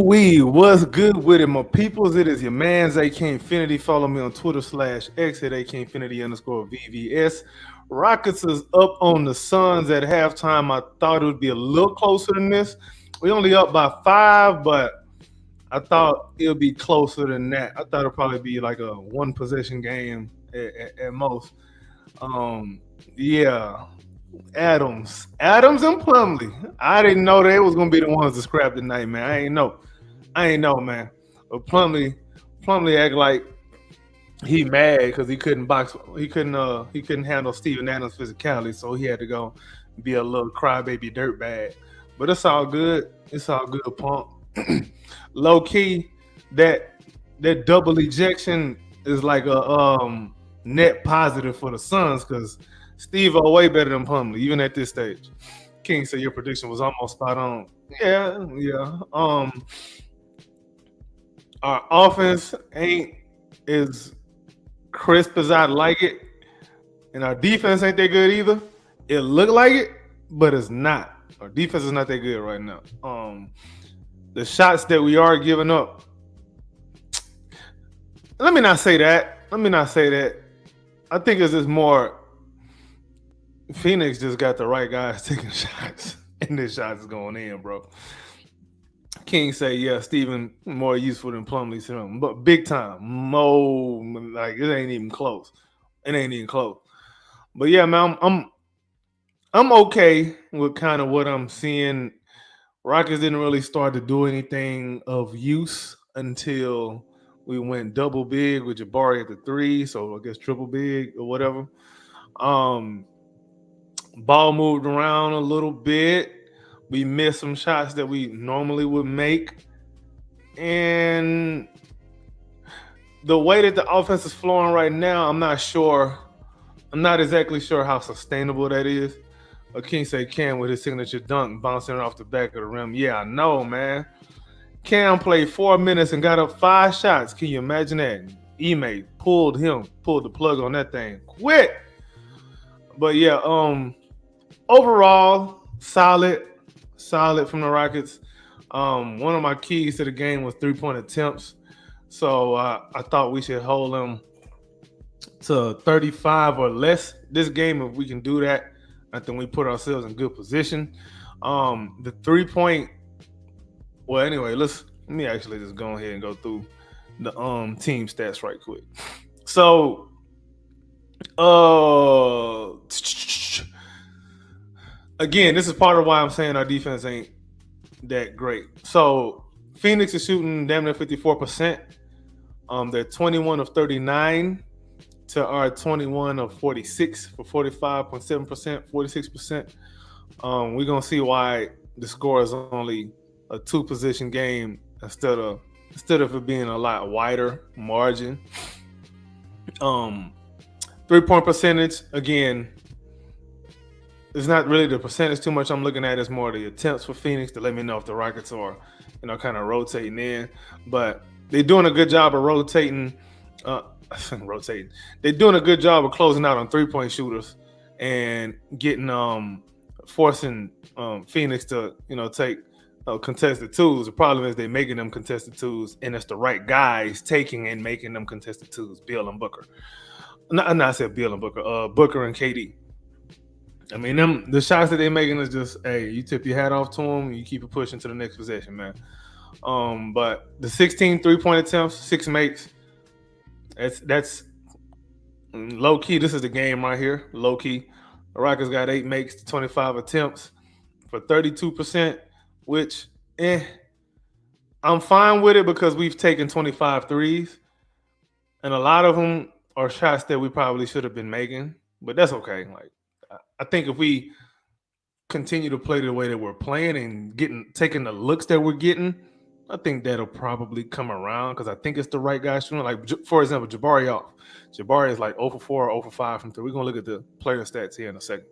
we what's good with it, my peoples? It is your man's AK Infinity. Follow me on Twitter /X at AK Infinity _ VVS. Rockets is up on the Suns at halftime. I thought it would be a little closer than this. We only up by 5, but I thought it would be closer than that. I thought it'd probably be like a one possession game at most. Um, yeah, Adams and Plumlee. I didn't know they was gonna be the ones to scrap tonight, man. I ain't know, man. But Plumlee act like he mad because he couldn't box. He couldn't handle Steven Adams' physicality, so he had to go be a little crybaby dirtbag. But it's all good. It's all good, pump. Low key, that double ejection is like a net positive for the Suns because Steve are way better than Plumlee, even at this stage. King said your prediction was almost spot on. Yeah, yeah. Our offense ain't as crisp as I'd like it, and our defense ain't that good either. It looked like it, but it's not. Our defense is not that good right now. The shots that we are giving up. Let me not say that. I think it's just more. Phoenix just got the right guys taking shots, and this shots is going in, bro. King say, yeah, Steven more useful than Plumlee to him, but big time. Like it ain't even close. But yeah, man, I'm okay with kind of what I'm seeing. Rockets didn't really start to do anything of use until we went double big with Jabari at the 3, so I guess triple big or whatever. Ball moved around a little bit. We missed some shots that we normally would make. And the way that the offense is flowing right now, I'm not exactly sure how sustainable that is. King say Cam with his signature dunk bouncing off the back of the rim. Yeah, I know, man. Cam played 4 minutes and got up 5 shots. Can you imagine that? Ime pulled the plug on that thing. Quit. But yeah, overall, solid from the Rockets. One of my keys to the game was 3-point attempts. So I thought we should hold them to 35 or less this game. If we can do that, I think we put ourselves in good position. The 3-point. Well, anyway, let me actually just go ahead and go through the team stats right quick. So, again, this is part of why I'm saying our defense ain't that great. So Phoenix is shooting damn near 54%. They're 21 of 39 to our 21 of 46 for 45.7%, 46%. We're gonna see why the score is only a 2-position game instead of it being a lot wider margin. 3-point percentage, again, it's not really the percentage too much I'm looking at. It's more the attempts for Phoenix to let me know if the Rockets are, kind of rotating in. But they're doing a good job of rotating. They're doing a good job of closing out on 3-point shooters and getting forcing Phoenix to take contested twos. The problem is they're making them contested twos, and it's the right guys taking and making them contested twos. Beal and Booker. I said Beal and Booker. Booker and KD. I mean, the shots that they're making is just, hey, you tip your hat off to them, you keep it pushing to the next possession, man. But the 16 3-point attempts, 6 makes, that's low key. This is the game right here, low key. The Rockets got 8 makes to 25 attempts for 32%, which, I'm fine with it because we've taken 25 threes, and a lot of them are shots that we probably should have been making, but that's okay. Like, I think if we continue to play the way that we're playing and taking the looks that we're getting, I think that'll probably come around because I think it's the right guy shooting. Like, for example, Jabari off. Jabari is like 0 for 4 or 0 for 5 from 3. We're going to look at the player stats here in a second.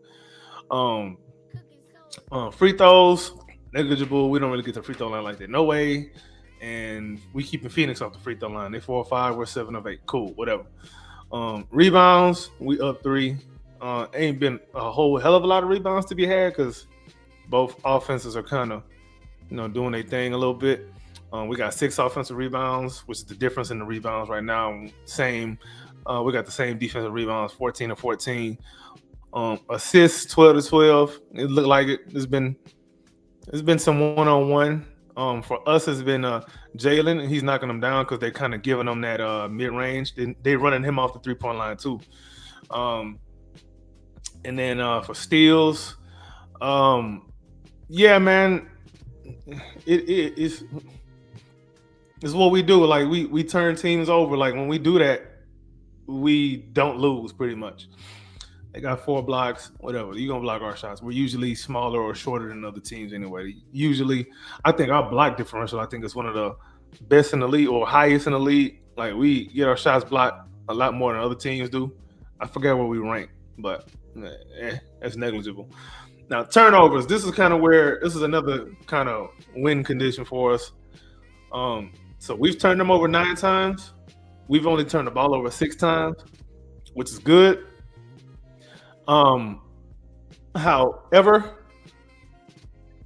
Free throws, negligible. We don't really get to free throw line like that. No way. And we keeping Phoenix off the free throw line. They 4 or 5. We're 7 of 8. Cool, whatever. Rebounds, we up 3. Ain't been a whole hell of a lot of rebounds to be had because both offenses are kind of, doing their thing a little bit. We got 6 offensive rebounds, which is the difference in the rebounds right now. Same. We got the same defensive rebounds, 14 to 14. Assists, 12 to 12. It looked like it's been some one-on-one. For us, it's been Jalen. He's knocking them down because they're kind of giving them that mid-range. They running him off the 3-point line too. Um, and then for steals, yeah, man, it's what we do. Like we turn teams over. Like when we do that, we don't lose pretty much. They got 4 blocks, whatever. You're gonna block our shots. We're usually smaller or shorter than other teams anyway. Usually, I think our block differential, I think it's one of the best in the league or highest in the league. Like we get our shots blocked a lot more than other teams do. I forget where we rank, but that's negligible. Now turnovers. This is kind of where this is another kind of win condition for us. So we've turned them over 9 times. We've only turned the ball over 6 times, which is good. However,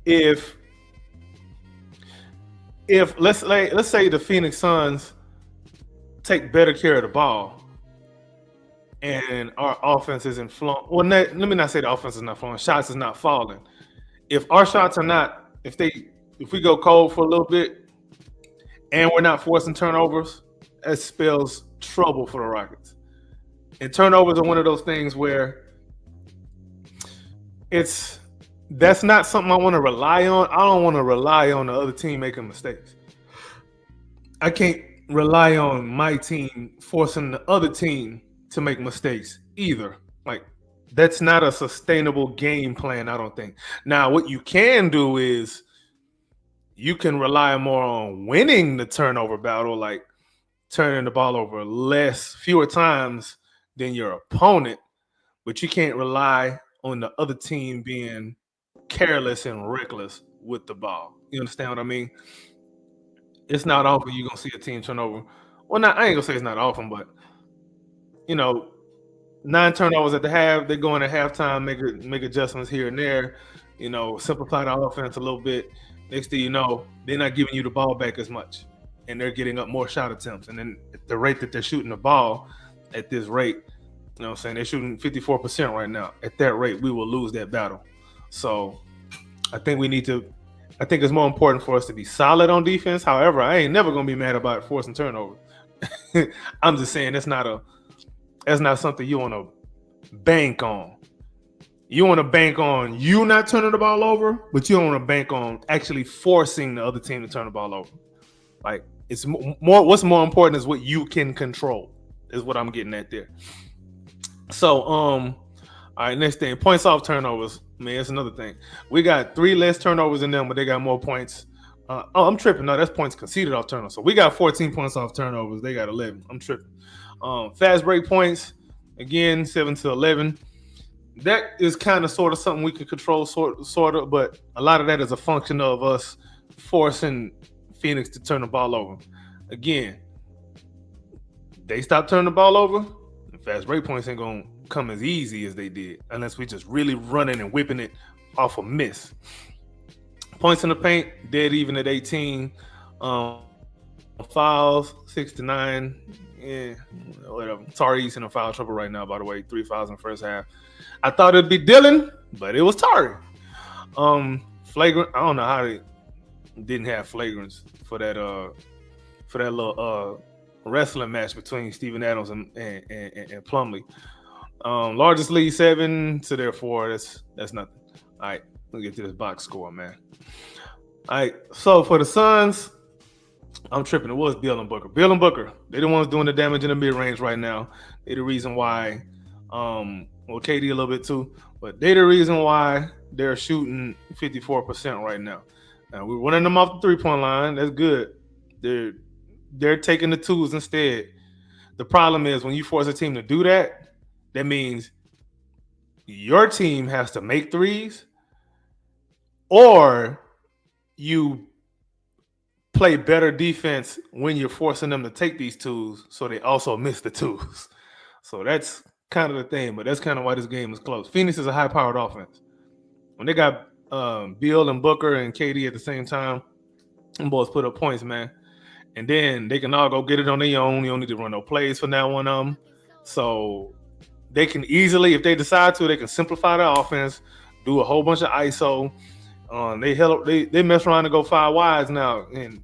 if let's say the Phoenix Suns take better care of the ball and our offense isn't flowing. Well, let me not say the offense is not flowing. Shots is not falling. If our shots are not, if we go cold for a little bit and we're not forcing turnovers, that spells trouble for the Rockets. And turnovers are one of those things where that's not something I want to rely on. I don't want to rely on the other team making mistakes. I can't rely on my team forcing the other team to make mistakes either. Like that's not a sustainable game plan, I don't think. Now, what you can do is you can rely more on winning the turnover battle, like turning the ball over fewer times than your opponent, but you can't rely on the other team being careless and reckless with the ball. You understand what I mean? It's not often you're gonna see a team turn over. Well, I ain't gonna say it's not often, but 9 turnovers at the half. They go in at halftime, make adjustments here and there. Simplify the offense a little bit. Next thing you know, they're not giving you the ball back as much, and they're getting up more shot attempts. And then at the rate that they're shooting the ball, at this rate, you know what I'm saying? They're shooting 54% right now. At that rate, we will lose that battle. So I think it's more important for us to be solid on defense. However, I ain't never going to be mad about forcing turnover. I'm just saying that's not something you want to bank on. You want to bank on you not turning the ball over, but you don't want to bank on actually forcing the other team to turn the ball over. Like it's more. What's more important is what you can control. Is what I'm getting at there. So, all right, next thing, points off turnovers. Man, that's another thing. We got 3 less turnovers in them, but they got more points. I'm tripping. No, that's points conceded off turnovers. So we got 14 points off turnovers. They got 11. I'm tripping. Fast break points, again, 7 to 11. That is kind of sort of something we can control, sort of, but a lot of that is a function of us forcing Phoenix to turn the ball over. Again, they stop turning the ball over. Fast break points ain't gonna come as easy as they did unless we just really running and whipping it off a miss. Points in the paint, dead even at 18. Fouls, 6 to 9. Yeah, whatever. Tari's in foul trouble right now, by the way. 3 fouls in the first half. I thought it'd be Dylan, but it was Tari. Flagrant. I don't know how they didn't have flagrants for that little wrestling match between Steven Adams and Plumlee. Largest lead 7 to their 4. That's nothing. All right, let's get to this box score, man. All right, so for the Suns, I'm tripping. It was Beal and Booker. Beal and Booker, they're the ones doing the damage in the mid-range right now. They're the reason why, KD a little bit too, but they're the reason why they're shooting 54% right now. Now, we're running them off the 3-point line. That's good. They're taking the 2s instead. The problem is when you force a team to do that, that means your team has to make 3s or you play better defense when you're forcing them to take these 2s so they also miss the 2s. So that's kind of the thing, but that's kind of why this game is close. Phoenix is a high-powered offense. When they got Beal and Booker and KD at the same time, Them boys put up points, man. And then they can all go get it on their own. You don't need to run no plays for now one of them. So they can easily, if they decide to, they can simplify the offense, do a whole bunch of ISO. They mess around and go 5 wides now, and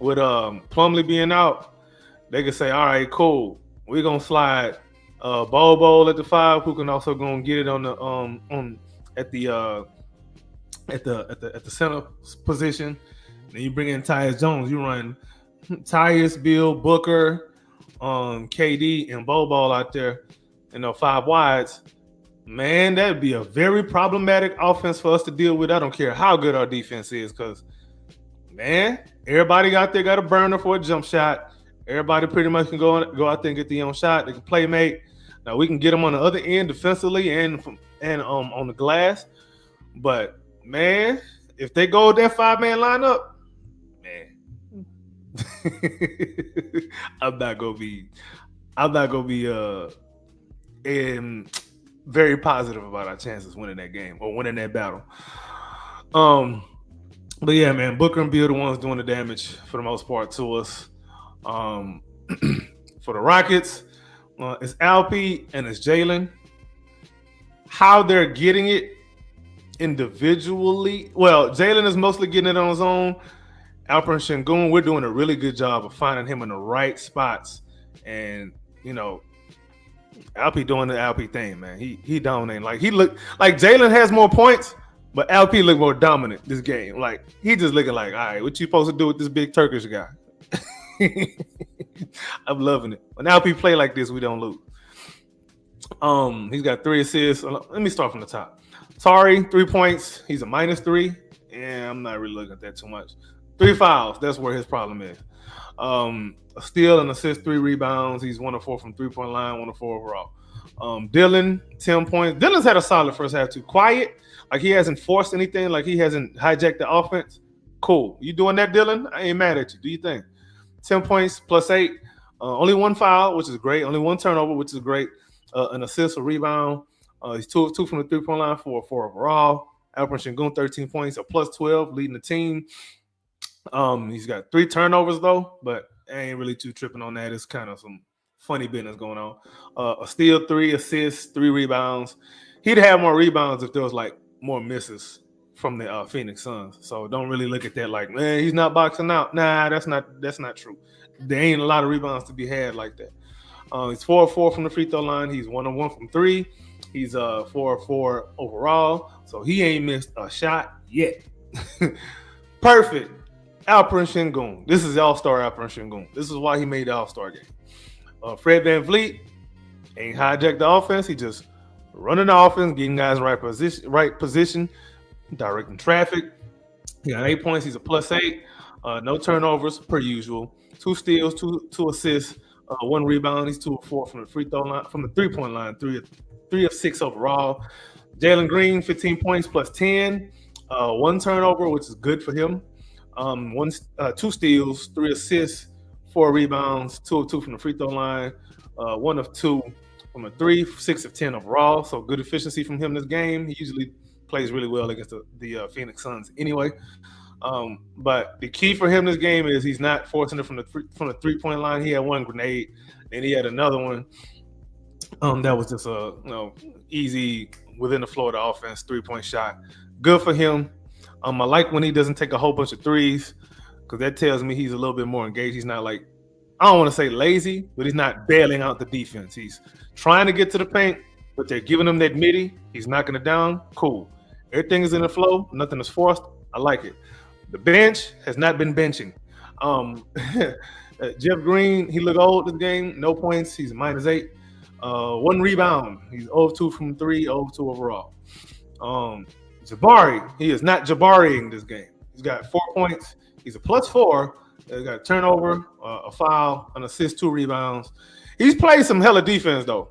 with Plumlee being out, they can say, all right, cool, we're gonna slide Bobo at the 5, who can also go and get it on the on at the center position. Then you bring in Tyus Jones. You run Tyus, Bill, Booker, KD, and Bobo out there, 5 wides. Man, that'd be a very problematic offense for us to deal with. I don't care how good our defense is, because, man, everybody out there got a burner for a jump shot. Everybody pretty much can go out there and get the own shot. They can play make. Now we can get them on the other end defensively and on the glass. But man, if they go with that 5-man lineup, man, I'm not gonna be very positive about our chances winning that game or winning that battle. But yeah, man, Booker and Beal the ones doing the damage for the most part to us. For the Rockets, it's Alpi and it's Jalen. How they're getting it individually, well, Jalen is mostly getting it on his own. Alperen Sengun, we're doing a really good job of finding him in the right spots, and Alpi doing the Alpi thing, man. He dominating. Like, he look like Jalen has more points, but Alpi look more dominant this game. Like, he just looking like, all right, what you supposed to do with this big Turkish guy? I'm loving it. When Alpi play like this, we don't lose. He's got 3 assists. Let me start from the top. Tari, 3 points. He's a -3. Yeah, I'm not really looking at that too much. 3 fouls. That's where his problem is. A steal, and assist, 3 rebounds. He's 1 of 4 from 3-point line, 1 of 4 overall. Dylan, 10 points. Dylan's had a solid first half too. Quiet. Like, he hasn't forced anything. Like, he hasn't hijacked the offense. Cool. You doing that, Dylan? I ain't mad at you. Do you think? 10 points plus 8. Only 1 foul, which is great. Only 1 turnover, which is great. An assist, a rebound. He's 2 of 2 from the 3-point line, 4 of 4 overall. Alperen Sengun, 13 points, a plus 12, leading the team. He's got 3 turnovers, though, but I ain't really too tripping on that. It's kind of some funny business going on. A steal, 3 assists, 3 rebounds. He'd have more rebounds if there was, like, more misses from the Phoenix Suns. So don't really look at that like, man, he's not boxing out. Nah, that's not true. There ain't a lot of rebounds to be had like that. He's 4 of 4 from the free throw line. He's 1 of 1 from 3. He's 4 of 4 overall. So he ain't missed a shot yet. Perfect. Alperen Sengun. This is All-Star Alperen Sengun. This is why he made the All-Star game. Fred VanVleet ain't hijacked the offense. He just running the offense, getting guys in right position, directing traffic. He got 8 points. He's a plus 8. No turnovers per usual. 2 steals, 2 assists, 1 rebound. He's 2 of 4 from the free throw line, from the 3-point line. 3 of 6 overall. Jalen Green, 15 points plus 10. 1 turnover, which is good for him. 2 steals, 3 assists, 4 rebounds, 2 of 2 from the free throw line, 1 of 2 from a 3, 6 of 10 overall. So good efficiency from him this game. He usually plays really well against the Phoenix Suns anyway. But the key for him this game is he's not forcing it from the 3-point line. He had 1 grenade, and he had another one that was just a easy within the floor of the offense 3-point shot. Good for him. I like when he doesn't take a whole bunch of threes, because that tells me he's a little bit more engaged. He's not like, I don't want to say lazy, but he's not bailing out the defense. He's trying to get to the paint, but they're giving him that midi. He's knocking it down. Cool. Everything is in the flow. Nothing is forced. I like it. The bench has not been benching. Jeff Green, he looked old this game. No points. He's a -8. 1 rebound. He's 0 of 2 from 3, 0 of 2 overall. Jabari, he is not Jabariing this game. He's got 4 points. He's a plus 4. He's got a turnover, a foul, an assist, 2 rebounds. He's played some hella defense, though.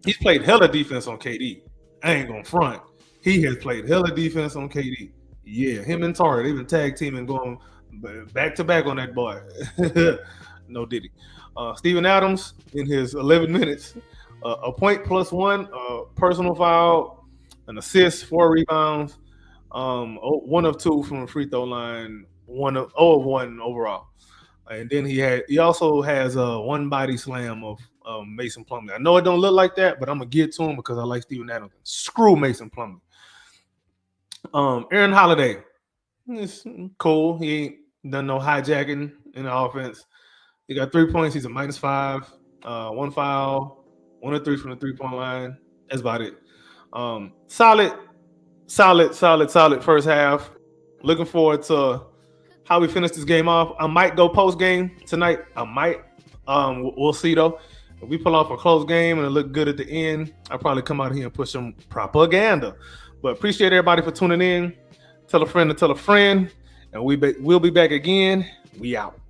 He's played hella defense on KD. I ain't gonna front. He has played hella defense on KD. Yeah, him and Tari, they've been tag teaming, going back to back on that boy. No diddy. Steven Adams in his 11 minutes, a point plus 1, personal foul, an assist, 4 rebounds, 1 of 2 from the free throw line, 1 of 0 of 1 overall. And then he also has a one body slam of Mason Plumlee. I know it don't look like that, but I'm gonna get to him because I like Steven Adams. Screw Mason Plumlee. Aaron Holiday, it's cool. He ain't done no hijacking in the offense. He got 3 points. He's a -5, 1 foul, 1 of 3 from the 3-point line. That's about it. Solid first half. Looking forward to how we finish this game off. I might go post game tonight. I might. We'll see though. If we pull off a close game and it look good at the end, I'll probably come out here and push some propaganda. But appreciate everybody for tuning in. Tell a friend to tell a friend. And we'll be back again. We out.